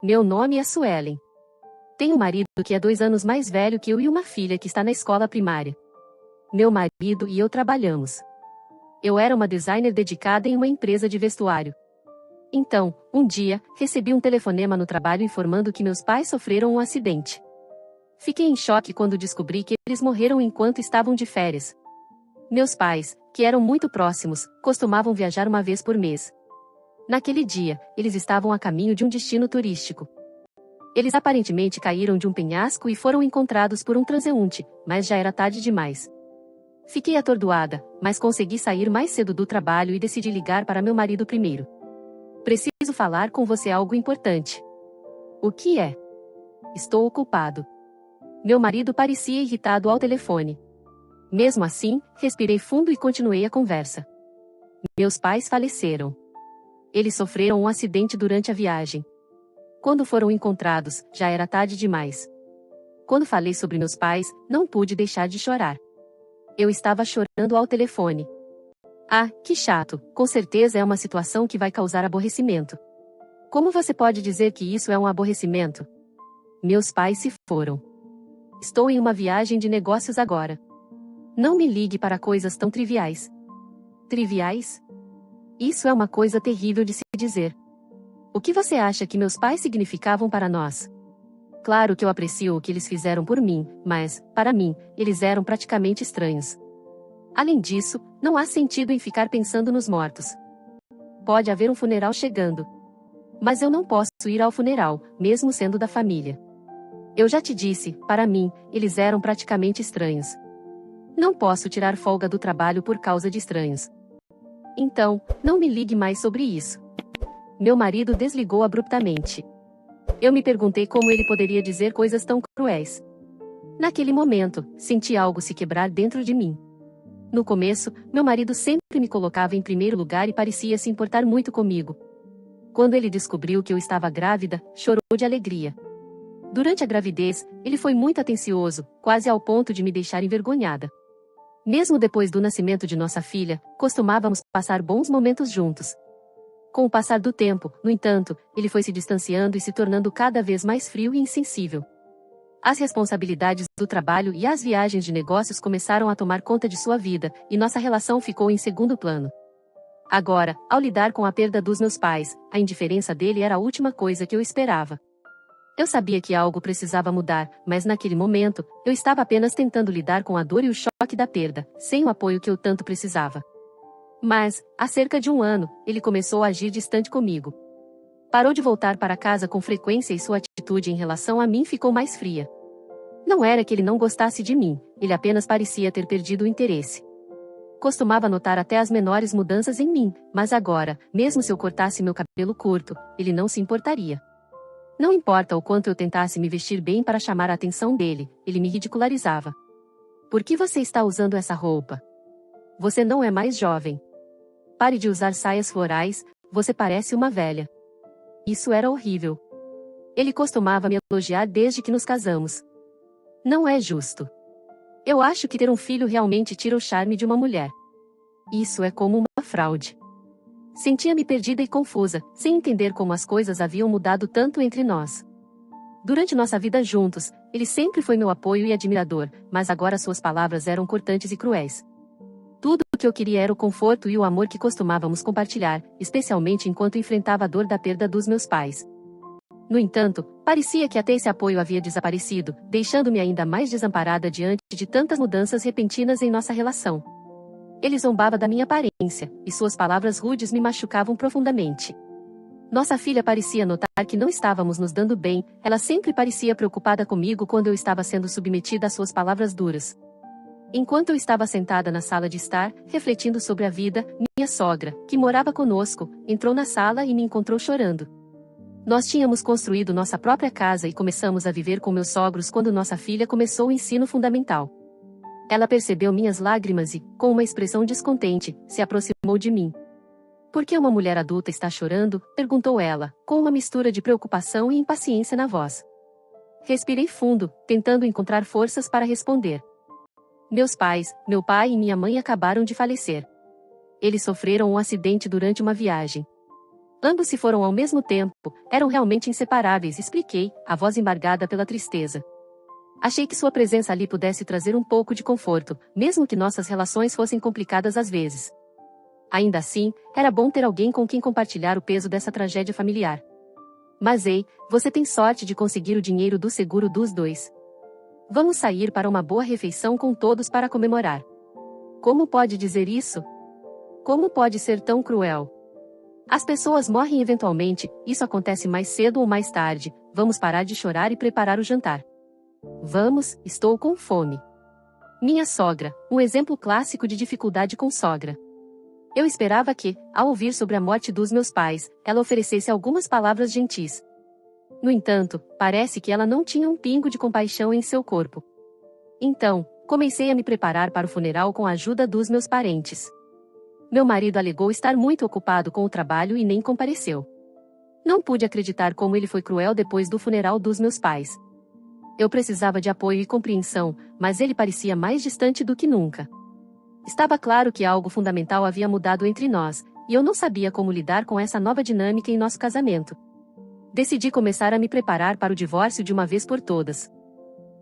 Meu nome é Suelen. Tenho um marido que é 2 anos mais velho que eu e uma filha que está na escola primária. Meu marido e eu trabalhamos. Eu era uma designer dedicada em uma empresa de vestuário. Então, um dia, recebi um telefonema no trabalho informando que meus pais sofreram um acidente. Fiquei em choque quando descobri que eles morreram enquanto estavam de férias. Meus pais, que eram muito próximos, costumavam viajar uma vez por mês. Naquele dia, eles estavam a caminho de um destino turístico. Eles aparentemente caíram de um penhasco e foram encontrados por um transeunte, mas já era tarde demais. Fiquei atordoada, mas consegui sair mais cedo do trabalho e decidi ligar para meu marido primeiro. Preciso falar com você algo importante. O que é? Estou ocupado. Meu marido parecia irritado ao telefone. Mesmo assim, respirei fundo e continuei a conversa. Meus pais faleceram. Eles sofreram um acidente durante a viagem. Quando foram encontrados, já era tarde demais. Quando falei sobre meus pais, não pude deixar de chorar. Eu estava chorando ao telefone. Ah, que chato, com certeza é uma situação que vai causar aborrecimento. Como você pode dizer que isso é um aborrecimento? Meus pais se foram. Estou em uma viagem de negócios agora. Não me ligue para coisas tão triviais. Triviais? Isso é uma coisa terrível de se dizer. O que você acha que meus pais significavam para nós? Claro que eu aprecio o que eles fizeram por mim, mas, para mim, eles eram praticamente estranhos. Além disso, não há sentido em ficar pensando nos mortos. Pode haver um funeral chegando. Mas eu não posso ir ao funeral, mesmo sendo da família. Eu já te disse, para mim, eles eram praticamente estranhos. Não posso tirar folga do trabalho por causa de estranhos. Então, não me ligue mais sobre isso. Meu marido desligou abruptamente. Eu me perguntei como ele poderia dizer coisas tão cruéis. Naquele momento, senti algo se quebrar dentro de mim. No começo, meu marido sempre me colocava em primeiro lugar e parecia se importar muito comigo. Quando ele descobriu que eu estava grávida, chorou de alegria. Durante a gravidez, ele foi muito atencioso, quase ao ponto de me deixar envergonhada. Mesmo depois do nascimento de nossa filha, costumávamos passar bons momentos juntos. Com o passar do tempo, no entanto, ele foi se distanciando e se tornando cada vez mais frio e insensível. As responsabilidades do trabalho e as viagens de negócios começaram a tomar conta de sua vida, e nossa relação ficou em segundo plano. Agora, ao lidar com a perda dos meus pais, a indiferença dele era a última coisa que eu esperava. Eu sabia que algo precisava mudar, mas naquele momento, eu estava apenas tentando lidar com a dor e o choque da perda, sem o apoio que eu tanto precisava. Mas, há cerca de 1 ano, ele começou a agir distante comigo. Parou de voltar para casa com frequência e sua atitude em relação a mim ficou mais fria. Não era que ele não gostasse de mim, ele apenas parecia ter perdido o interesse. Costumava notar até as menores mudanças em mim, mas agora, mesmo se eu cortasse meu cabelo curto, ele não se importaria. Não importa o quanto eu tentasse me vestir bem para chamar a atenção dele, ele me ridicularizava. Por que você está usando essa roupa? Você não é mais jovem. Pare de usar saias florais, você parece uma velha. Isso era horrível. Ele costumava me elogiar desde que nos casamos. Não é justo. Eu acho que ter um filho realmente tira o charme de uma mulher. Isso é como uma fraude. Sentia-me perdida e confusa, sem entender como as coisas haviam mudado tanto entre nós. Durante nossa vida juntos, ele sempre foi meu apoio e admirador, mas agora suas palavras eram cortantes e cruéis. Tudo o que eu queria era o conforto e o amor que costumávamos compartilhar, especialmente enquanto enfrentava a dor da perda dos meus pais. No entanto, parecia que até esse apoio havia desaparecido, deixando-me ainda mais desamparada diante de tantas mudanças repentinas em nossa relação. Ele zombava da minha aparência, e suas palavras rudes me machucavam profundamente. Nossa filha parecia notar que não estávamos nos dando bem, ela sempre parecia preocupada comigo quando eu estava sendo submetida às suas palavras duras. Enquanto eu estava sentada na sala de estar, refletindo sobre a vida, minha sogra, que morava conosco, entrou na sala e me encontrou chorando. Nós tínhamos construído nossa própria casa e começamos a viver com meus sogros quando nossa filha começou o ensino fundamental. Ela percebeu minhas lágrimas e, com uma expressão descontente, se aproximou de mim. "Por que uma mulher adulta está chorando?", perguntou ela, com uma mistura de preocupação e impaciência na voz. Respirei fundo, tentando encontrar forças para responder. Meus pais, meu pai e minha mãe acabaram de falecer. Eles sofreram um acidente durante uma viagem. Ambos se foram ao mesmo tempo, eram realmente inseparáveis, expliquei, a voz embargada pela tristeza. Achei que sua presença ali pudesse trazer um pouco de conforto, mesmo que nossas relações fossem complicadas às vezes. Ainda assim, era bom ter alguém com quem compartilhar o peso dessa tragédia familiar. Mas ei, você tem sorte de conseguir o dinheiro do seguro dos dois. Vamos sair para uma boa refeição com todos para comemorar. Como pode dizer isso? Como pode ser tão cruel? As pessoas morrem eventualmente, isso acontece mais cedo ou mais tarde, vamos parar de chorar e preparar o jantar. Vamos, estou com fome. Minha sogra, um exemplo clássico de dificuldade com sogra. Eu esperava que, ao ouvir sobre a morte dos meus pais, ela oferecesse algumas palavras gentis. No entanto, parece que ela não tinha um pingo de compaixão em seu corpo. Então, comecei a me preparar para o funeral com a ajuda dos meus parentes. Meu marido alegou estar muito ocupado com o trabalho e nem compareceu. Não pude acreditar como ele foi cruel depois do funeral dos meus pais. Eu precisava de apoio e compreensão, mas ele parecia mais distante do que nunca. Estava claro que algo fundamental havia mudado entre nós, e eu não sabia como lidar com essa nova dinâmica em nosso casamento. Decidi começar a me preparar para o divórcio de uma vez por todas.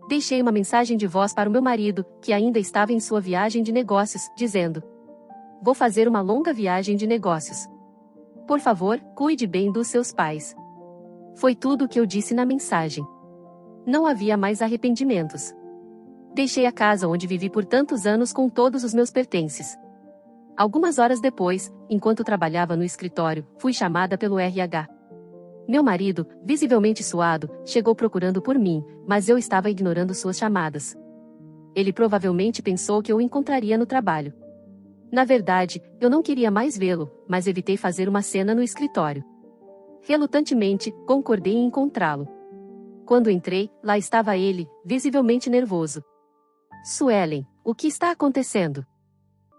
Deixei uma mensagem de voz para o meu marido, que ainda estava em sua viagem de negócios, dizendo: "Vou fazer uma longa viagem de negócios. Por favor, cuide bem dos seus pais." Foi tudo o que eu disse na mensagem. Não havia mais arrependimentos. Deixei a casa onde vivi por tantos anos com todos os meus pertences. Algumas horas depois, enquanto trabalhava no escritório, fui chamada pelo RH. Meu marido, visivelmente suado, chegou procurando por mim, mas eu estava ignorando suas chamadas. Ele provavelmente pensou que eu o encontraria no trabalho. Na verdade, eu não queria mais vê-lo, mas evitei fazer uma cena no escritório. Relutantemente, concordei em encontrá-lo. Quando entrei, lá estava ele, visivelmente nervoso. "Suelen, o que está acontecendo?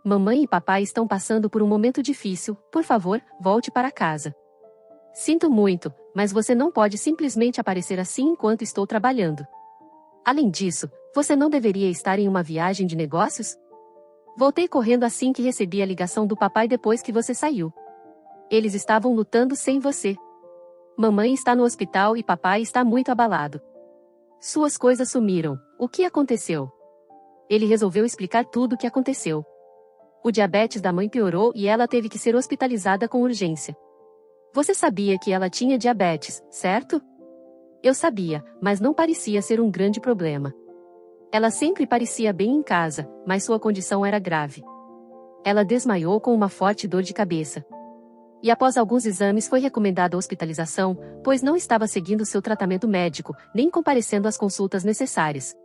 Mamãe e papai estão passando por um momento difícil, por favor, volte para casa." "Sinto muito, mas você não pode simplesmente aparecer assim enquanto estou trabalhando. Além disso, você não deveria estar em uma viagem de negócios?" "Voltei correndo assim que recebi a ligação do papai depois que você saiu. Eles estavam lutando sem você. Mamãe está no hospital e papai está muito abalado. Suas coisas sumiram, o que aconteceu?" Ele resolveu explicar tudo o que aconteceu. O diabetes da mãe piorou e ela teve que ser hospitalizada com urgência. "Você sabia que ela tinha diabetes, certo?" Eu sabia, mas não parecia ser um grande problema. Ela sempre parecia bem em casa, mas sua condição era grave. Ela desmaiou com uma forte dor de cabeça. E após alguns exames foi recomendada a hospitalização, pois não estava seguindo seu tratamento médico, nem comparecendo às consultas necessárias.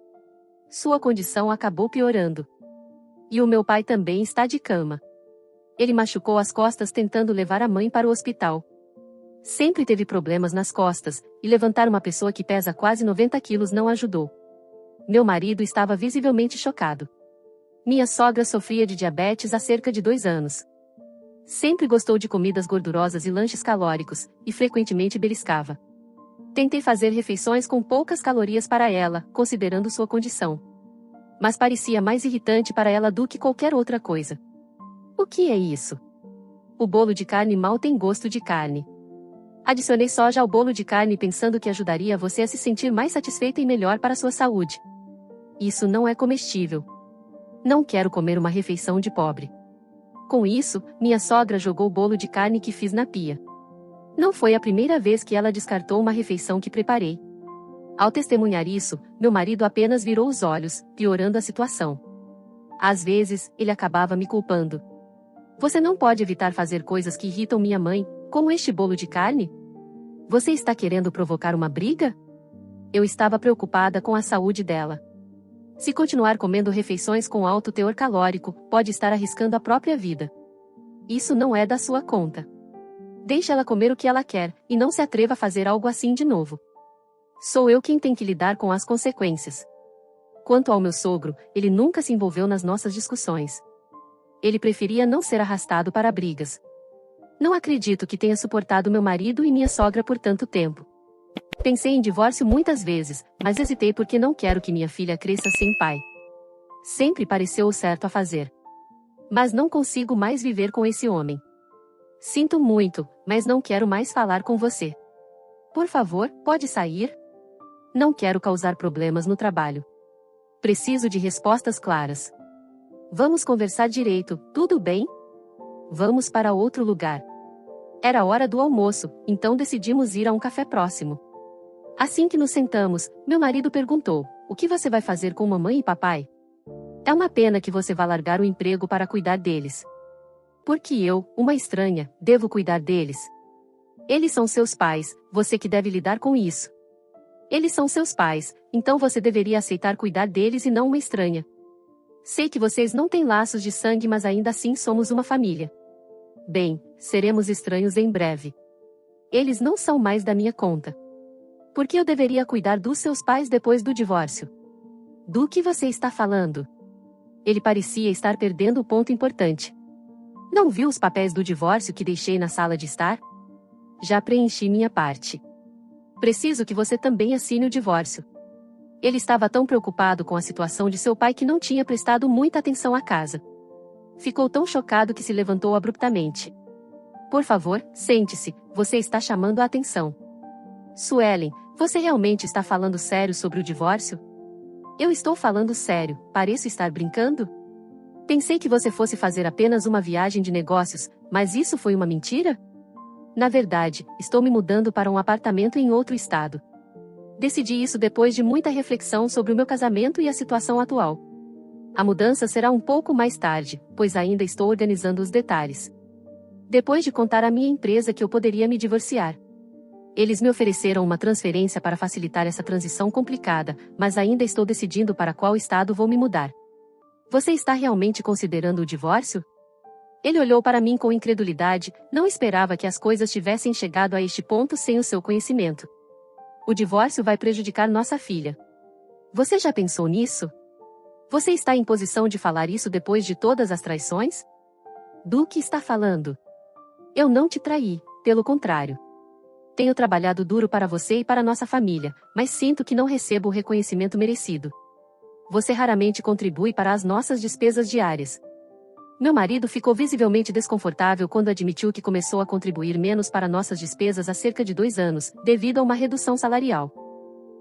Sua condição acabou piorando. E o meu pai também está de cama. Ele machucou as costas tentando levar a mãe para o hospital. Sempre teve problemas nas costas, e levantar uma pessoa que pesa quase 90 quilos não ajudou. Meu marido estava visivelmente chocado. Minha sogra sofria de diabetes há cerca de 2 anos. Sempre gostou de comidas gordurosas e lanches calóricos, e frequentemente beliscava. Tentei fazer refeições com poucas calorias para ela, considerando sua condição. Mas parecia mais irritante para ela do que qualquer outra coisa. "O que é isso? O bolo de carne mal tem gosto de carne." Adicionei soja ao bolo de carne pensando que ajudaria você a se sentir mais satisfeita e melhor para sua saúde. "Isso não é comestível. Não quero comer uma refeição de pobre." Com isso, minha sogra jogou o bolo de carne que fiz na pia. Não foi a primeira vez que ela descartou uma refeição que preparei. Ao testemunhar isso, meu marido apenas virou os olhos, piorando a situação. Às vezes, ele acabava me culpando. "Você não pode evitar fazer coisas que irritam minha mãe, como este bolo de carne? Você está querendo provocar uma briga?" Eu estava preocupada com a saúde dela. Se continuar comendo refeições com alto teor calórico, pode estar arriscando a própria vida. Isso não é da sua conta. Deixe ela comer o que ela quer, e não se atreva a fazer algo assim de novo. Sou eu quem tem que lidar com as consequências. Quanto ao meu sogro, ele nunca se envolveu nas nossas discussões. Ele preferia não ser arrastado para brigas. Não acredito que tenha suportado meu marido e minha sogra por tanto tempo. Pensei em divórcio muitas vezes, mas hesitei porque não quero que minha filha cresça sem pai. Sempre pareceu o certo a fazer. Mas não consigo mais viver com esse homem. Sinto muito, mas não quero mais falar com você. Por favor, pode sair? Não quero causar problemas no trabalho. Preciso de respostas claras. Vamos conversar direito, tudo bem? Vamos para outro lugar. Era hora do almoço, então decidimos ir a um café próximo. Assim que nos sentamos, meu marido perguntou: o que você vai fazer com mamãe e papai? É uma pena que você vá largar o emprego para cuidar deles. Porque eu, uma estranha, devo cuidar deles? Eles são seus pais, você que deve lidar com isso. Eles são seus pais, então você deveria aceitar cuidar deles e não uma estranha. Sei que vocês não têm laços de sangue, mas ainda assim somos uma família. Bem, seremos estranhos em breve. Eles não são mais da minha conta. Por que eu deveria cuidar dos seus pais depois do divórcio? Do que você está falando? Ele parecia estar perdendo o ponto importante. Não viu os papéis do divórcio que deixei na sala de estar? Já preenchi minha parte. Preciso que você também assine o divórcio. Ele estava tão preocupado com a situação de seu pai que não tinha prestado muita atenção à casa. Ficou tão chocado que se levantou abruptamente. Por favor, sente-se, você está chamando a atenção. Suelen, você realmente está falando sério sobre o divórcio? Eu estou falando sério, pareço estar brincando? Pensei que você fosse fazer apenas uma viagem de negócios, mas isso foi uma mentira? Na verdade, estou me mudando para um apartamento em outro estado. Decidi isso depois de muita reflexão sobre o meu casamento e a situação atual. A mudança será um pouco mais tarde, pois ainda estou organizando os detalhes. Depois de contar à minha empresa que eu poderia me divorciar. Eles me ofereceram uma transferência para facilitar essa transição complicada, mas ainda estou decidindo para qual estado vou me mudar. Você está realmente considerando o divórcio? Ele olhou para mim com incredulidade, não esperava que as coisas tivessem chegado a este ponto sem o seu conhecimento. O divórcio vai prejudicar nossa filha. Você já pensou nisso? Você está em posição de falar isso depois de todas as traições? Do que está falando? Eu não te traí, pelo contrário. Tenho trabalhado duro para você e para nossa família, mas sinto que não recebo o reconhecimento merecido. Você raramente contribui para as nossas despesas diárias. Meu marido ficou visivelmente desconfortável quando admitiu que começou a contribuir menos para nossas despesas há cerca de 2 anos, devido a uma redução salarial.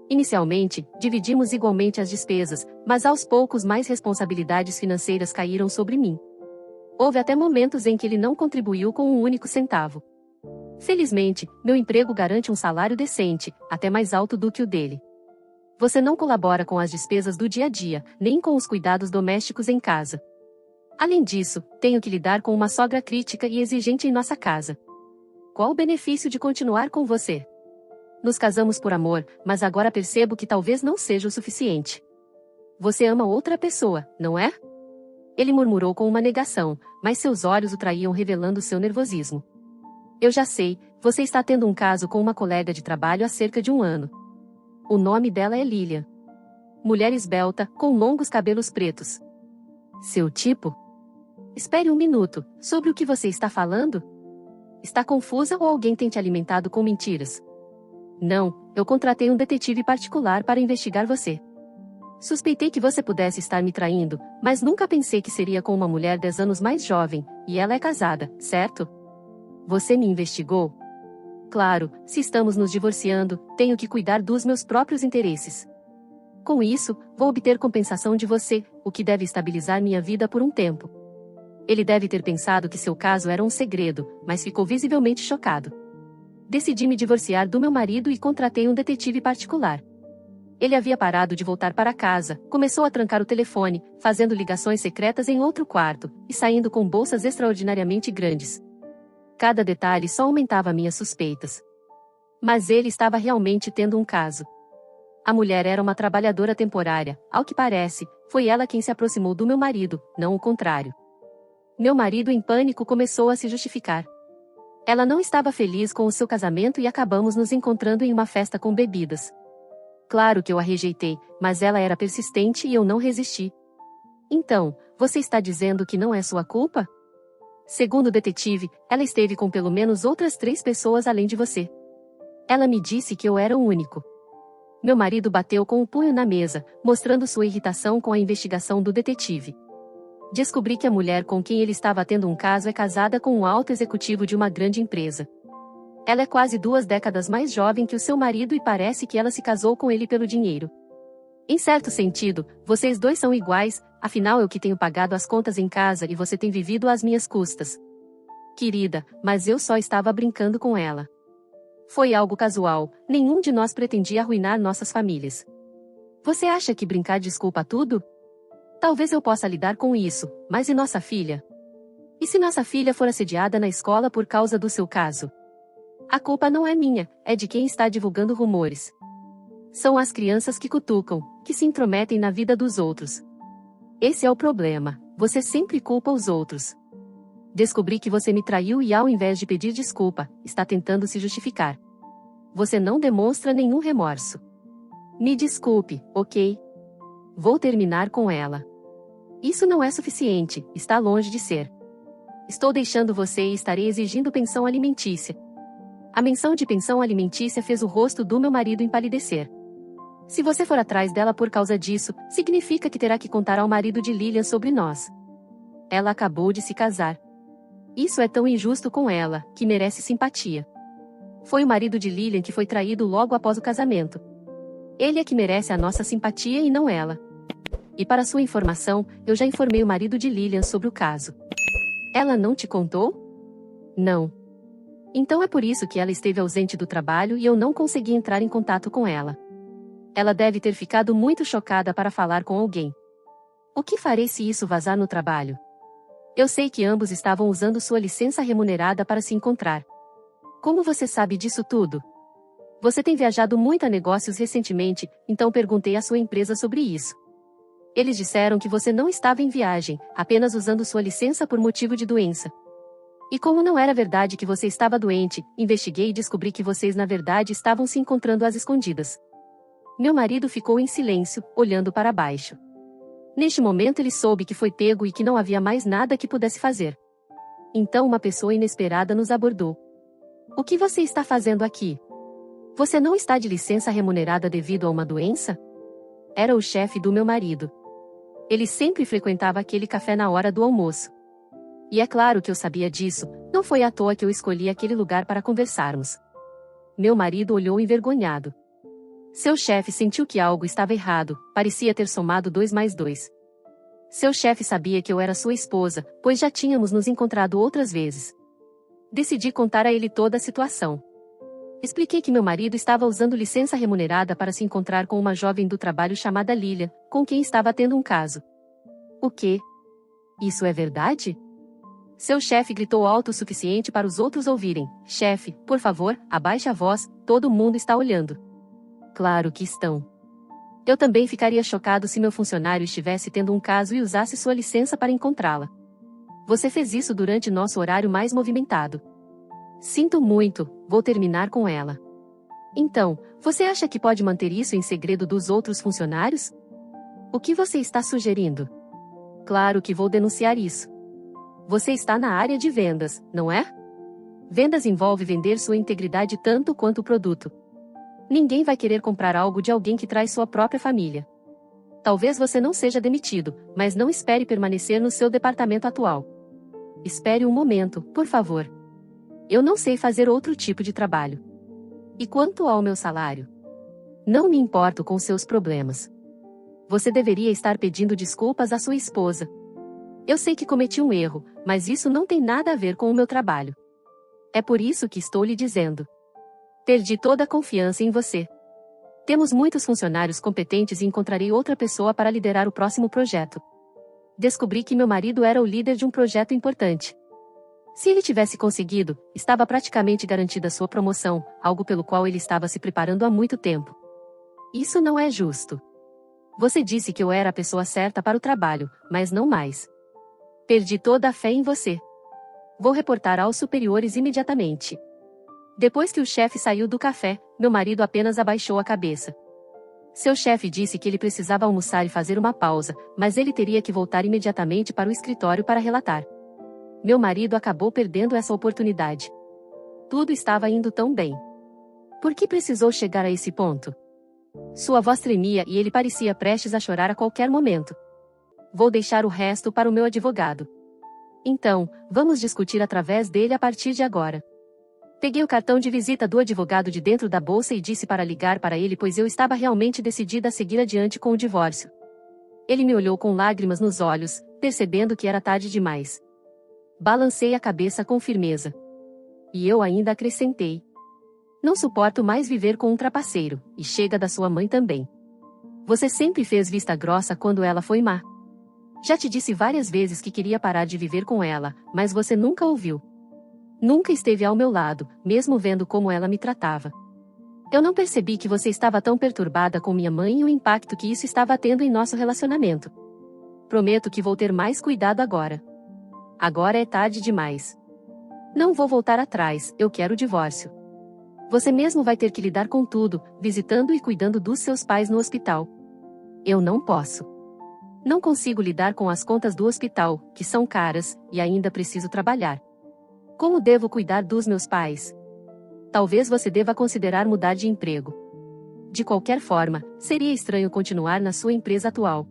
Inicialmente, dividimos igualmente as despesas, mas aos poucos mais responsabilidades financeiras caíram sobre mim. Houve até momentos em que ele não contribuiu com um único centavo. Felizmente, meu emprego garante um salário decente, até mais alto do que o dele. Você não colabora com as despesas do dia a dia, nem com os cuidados domésticos em casa. Além disso, tenho que lidar com uma sogra crítica e exigente em nossa casa. Qual o benefício de continuar com você? Nos casamos por amor, mas agora percebo que talvez não seja o suficiente. Você ama outra pessoa, não é? Ele murmurou com uma negação, mas seus olhos o traíam, revelando seu nervosismo. Eu já sei, você está tendo um caso com uma colega de trabalho há cerca de 1 ano. O nome dela é Lilian. Mulher esbelta, com longos cabelos pretos. Seu tipo? Espere um minuto, sobre o que você está falando? Está confusa ou alguém tem te alimentado com mentiras? Não, eu contratei um detetive particular para investigar você. Suspeitei que você pudesse estar me traindo, mas nunca pensei que seria com uma mulher 10 anos mais jovem, e ela é casada, certo? Você me investigou? Claro, se estamos nos divorciando, tenho que cuidar dos meus próprios interesses. Com isso, vou obter compensação de você, o que deve estabilizar minha vida por um tempo. Ele deve ter pensado que seu caso era um segredo, mas ficou visivelmente chocado. Decidi me divorciar do meu marido e contratei um detetive particular. Ele havia parado de voltar para casa, começou a trancar o telefone, fazendo ligações secretas em outro quarto, e saindo com bolsas extraordinariamente grandes. Cada detalhe só aumentava minhas suspeitas. Mas ele estava realmente tendo um caso. A mulher era uma trabalhadora temporária, ao que parece, foi ela quem se aproximou do meu marido, não o contrário. Meu marido, em pânico, começou a se justificar. Ela não estava feliz com o seu casamento e acabamos nos encontrando em uma festa com bebidas. Claro que eu a rejeitei, mas ela era persistente e eu não resisti. Então, você está dizendo que não é sua culpa? Segundo o detetive, ela esteve com pelo menos outras 3 pessoas além de você. Ela me disse que eu era o único. Meu marido bateu com o punho na mesa, mostrando sua irritação com a investigação do detetive. Descobri que a mulher com quem ele estava tendo um caso é casada com um alto executivo de uma grande empresa. Ela é quase 2 décadas mais jovem que o seu marido e parece que ela se casou com ele pelo dinheiro. Em certo sentido, vocês dois são iguais, afinal eu que tenho pagado as contas em casa e você tem vivido às minhas custas. Querida, mas eu só estava brincando com ela. Foi algo casual, nenhum de nós pretendia arruinar nossas famílias. Você acha que brincar desculpa tudo? Talvez eu possa lidar com isso, mas e nossa filha? E se nossa filha for assediada na escola por causa do seu caso? A culpa não é minha, é de quem está divulgando rumores. São as crianças que cutucam, que se intrometem na vida dos outros. Esse é o problema, você sempre culpa os outros. Descobri que você me traiu e ao invés de pedir desculpa, está tentando se justificar. Você não demonstra nenhum remorso. Me desculpe, ok? Vou terminar com ela. Isso não é suficiente, está longe de ser. Estou deixando você e estarei exigindo pensão alimentícia. A menção de pensão alimentícia fez o rosto do meu marido empalidecer. Se você for atrás dela por causa disso, significa que terá que contar ao marido de Lilian sobre nós. Ela acabou de se casar. Isso é tão injusto com ela, que merece simpatia. Foi o marido de Lilian que foi traído logo após o casamento. Ele é que merece a nossa simpatia e não ela. E para sua informação, eu já informei o marido de Lilian sobre o caso. Ela não te contou? Não. Então é por isso que ela esteve ausente do trabalho e eu não consegui entrar em contato com ela. Ela deve ter ficado muito chocada para falar com alguém. O que farei se isso vazar no trabalho? Eu sei que ambos estavam usando sua licença remunerada para se encontrar. Como você sabe disso tudo? Você tem viajado muito a negócios recentemente, então perguntei à sua empresa sobre isso. Eles disseram que você não estava em viagem, apenas usando sua licença por motivo de doença. E como não era verdade que você estava doente, investiguei e descobri que vocês na verdade estavam se encontrando às escondidas. Meu marido ficou em silêncio, olhando para baixo. Neste momento ele soube que foi pego e que não havia mais nada que pudesse fazer. Então uma pessoa inesperada nos abordou. O que você está fazendo aqui? Você não está de licença remunerada devido a uma doença? Era o chefe do meu marido. Ele sempre frequentava aquele café na hora do almoço. E é claro que eu sabia disso, não foi à toa que eu escolhi aquele lugar para conversarmos. Meu marido olhou envergonhado. Seu chefe sentiu que algo estava errado, parecia ter somado 2 mais 2. Seu chefe sabia que eu era sua esposa, pois já tínhamos nos encontrado outras vezes. Decidi contar a ele toda a situação. Expliquei que meu marido estava usando licença remunerada para se encontrar com uma jovem do trabalho chamada Lilian, com quem estava tendo um caso. O quê? Isso é verdade? Seu chefe gritou alto o suficiente para os outros ouvirem. Chefe, por favor, abaixe a voz, todo mundo está olhando. Claro que estão. Eu também ficaria chocado se meu funcionário estivesse tendo um caso e usasse sua licença para encontrá-la. Você fez isso durante nosso horário mais movimentado. Sinto muito, vou terminar com ela. Então, você acha que pode manter isso em segredo dos outros funcionários? O que você está sugerindo? Claro que vou denunciar isso. Você está na área de vendas, não é? Vendas envolve vender sua integridade tanto quanto o produto. Ninguém vai querer comprar algo de alguém que traz sua própria família. Talvez você não seja demitido, mas não espere permanecer no seu departamento atual. Espere um momento, por favor. Eu não sei fazer outro tipo de trabalho. E quanto ao meu salário? Não me importo com seus problemas. Você deveria estar pedindo desculpas à sua esposa. Eu sei que cometi um erro, mas isso não tem nada a ver com o meu trabalho. É por isso que estou lhe dizendo. Perdi toda a confiança em você. Temos muitos funcionários competentes e encontrarei outra pessoa para liderar o próximo projeto. Descobri que meu marido era o líder de um projeto importante. Se ele tivesse conseguido, estava praticamente garantida sua promoção, algo pelo qual ele estava se preparando há muito tempo. Isso não é justo. Você disse que eu era a pessoa certa para o trabalho, mas não mais. Perdi toda a fé em você. Vou reportar aos superiores imediatamente. Depois que o chefe saiu do café, meu marido apenas abaixou a cabeça. Seu chefe disse que ele precisava almoçar e fazer uma pausa, mas ele teria que voltar imediatamente para o escritório para relatar. Meu marido acabou perdendo essa oportunidade. Tudo estava indo tão bem. Por que precisou chegar a esse ponto? Sua voz tremia e ele parecia prestes a chorar a qualquer momento. vou deixar o resto para o meu advogado. Então, vamos discutir através dele a partir de agora. Peguei o cartão de visita do advogado de dentro da bolsa e disse para ligar para ele, pois eu estava realmente decidida a seguir adiante com o divórcio. Ele me olhou com lágrimas nos olhos, percebendo que era tarde demais. Balancei a cabeça com firmeza. E eu ainda acrescentei: não suporto mais viver com um trapaceiro, e chega da sua mãe também. Você sempre fez vista grossa quando ela foi má. Já te disse várias vezes que queria parar de viver com ela, mas você nunca ouviu. Nunca esteve ao meu lado, mesmo vendo como ela me tratava. Eu não percebi que você estava tão perturbada com minha mãe e o impacto que isso estava tendo em nosso relacionamento. Prometo que vou ter mais cuidado agora. Agora é tarde demais. Não vou voltar atrás, eu quero o divórcio. Você mesmo vai ter que lidar com tudo, visitando e cuidando dos seus pais no hospital. Eu não posso. Não consigo lidar com as contas do hospital, que são caras, e ainda preciso trabalhar. Como devo cuidar dos meus pais? Talvez você deva considerar mudar de emprego. De qualquer forma, seria estranho continuar na sua empresa atual.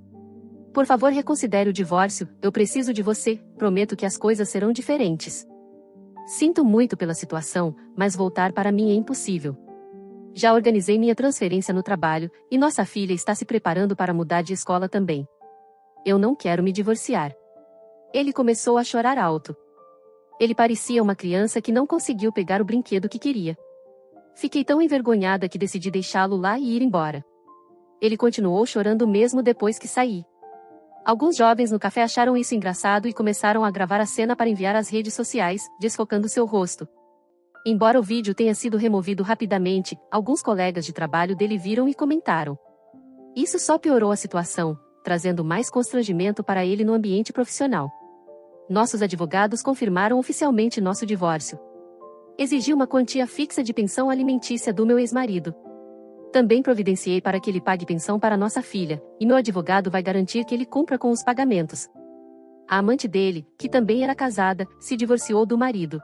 Por favor, reconsidere o divórcio, eu preciso de você, prometo que as coisas serão diferentes. Sinto muito pela situação, mas voltar para mim é impossível. Já organizei minha transferência no trabalho, e nossa filha está se preparando para mudar de escola também. Eu não quero me divorciar. Ele começou a chorar alto. Ele parecia uma criança que não conseguiu pegar o brinquedo que queria. Fiquei tão envergonhada que decidi deixá-lo lá e ir embora. Ele continuou chorando mesmo depois que saí. Alguns jovens no café acharam isso engraçado e começaram a gravar a cena para enviar às redes sociais, desfocando seu rosto. Embora o vídeo tenha sido removido rapidamente, alguns colegas de trabalho dele viram e comentaram. Isso só piorou a situação, trazendo mais constrangimento para ele no ambiente profissional. Nossos advogados confirmaram oficialmente nosso divórcio. Exigi uma quantia fixa de pensão alimentícia do meu ex-marido. Também providenciei para que ele pague pensão para nossa filha, e meu advogado vai garantir que ele cumpra com os pagamentos. A amante dele, que também era casada, se divorciou do marido.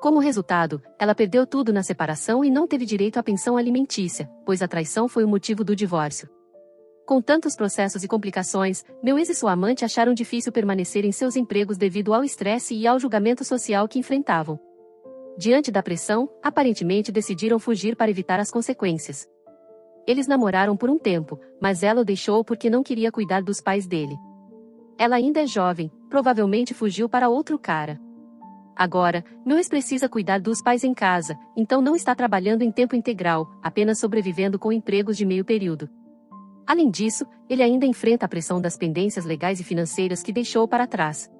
Como resultado, ela perdeu tudo na separação e não teve direito à pensão alimentícia, pois a traição foi o motivo do divórcio. Com tantos processos e complicações, meu ex e sua amante acharam difícil permanecer em seus empregos devido ao estresse e ao julgamento social que enfrentavam. Diante da pressão, aparentemente decidiram fugir para evitar as consequências. Eles namoraram por um tempo, mas ela o deixou porque não queria cuidar dos pais dele. Ela ainda é jovem, provavelmente fugiu para outro cara. Agora, meu ex precisa cuidar dos pais em casa, então não está trabalhando em tempo integral, apenas sobrevivendo com empregos de meio período. Além disso, ele ainda enfrenta a pressão das pendências legais e financeiras que deixou para trás.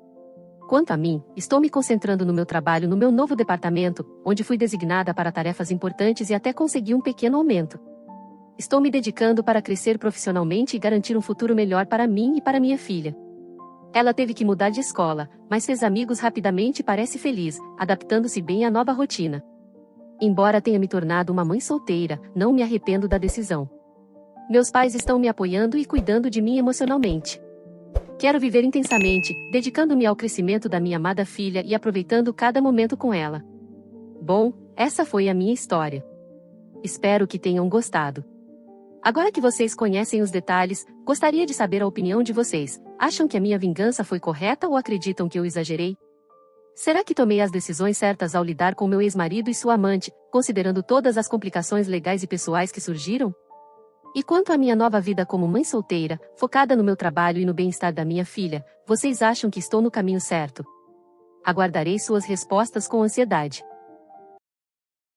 Quanto a mim, estou me concentrando no meu trabalho no meu novo departamento, onde fui designada para tarefas importantes e até consegui um pequeno aumento. Estou me dedicando para crescer profissionalmente e garantir um futuro melhor para mim e para minha filha. Ela teve que mudar de escola, mas fez amigos rapidamente e parece feliz, adaptando-se bem à nova rotina. Embora tenha me tornado uma mãe solteira, não me arrependo da decisão. Meus pais estão me apoiando e cuidando de mim emocionalmente. Quero viver intensamente, dedicando-me ao crescimento da minha amada filha e aproveitando cada momento com ela. Bom, essa foi a minha história. Espero que tenham gostado. Agora que vocês conhecem os detalhes, gostaria de saber a opinião de vocês. Acham que a minha vingança foi correta ou acreditam que eu exagerei? Será que tomei as decisões certas ao lidar com meu ex-marido e sua amante, considerando todas as complicações legais e pessoais que surgiram? E quanto à minha nova vida como mãe solteira, focada no meu trabalho e no bem-estar da minha filha, vocês acham que estou no caminho certo? Aguardarei suas respostas com ansiedade.